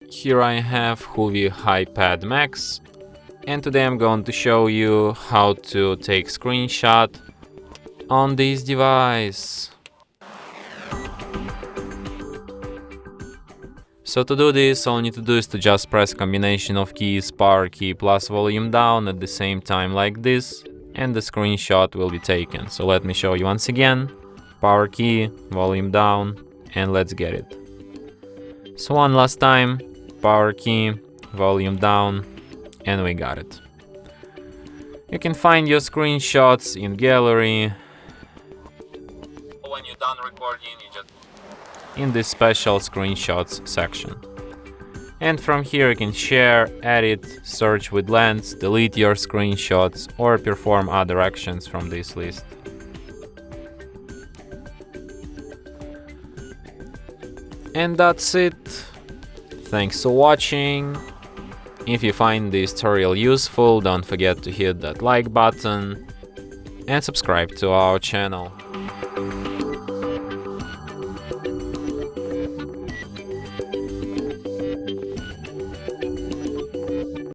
Here I have Chuwi HiPad Max, and today I'm going to show you how to take screenshot on this device. So to do this, all you need to do is to just press combination of keys, power key plus volume down at the same time like this, and the screenshot will be taken. So let me show you once again. Power key, volume down, and let's get it. So one last time, power key, volume down, and we got it. You can find your screenshots in gallery. When you're done recording, you just in this special screenshots section. And from here you can share, edit, search with lens, delete your screenshots, or perform other actions from this list. And that's it. Thanks for watching. If you find this tutorial useful, don't forget to hit that like button and subscribe to our channel.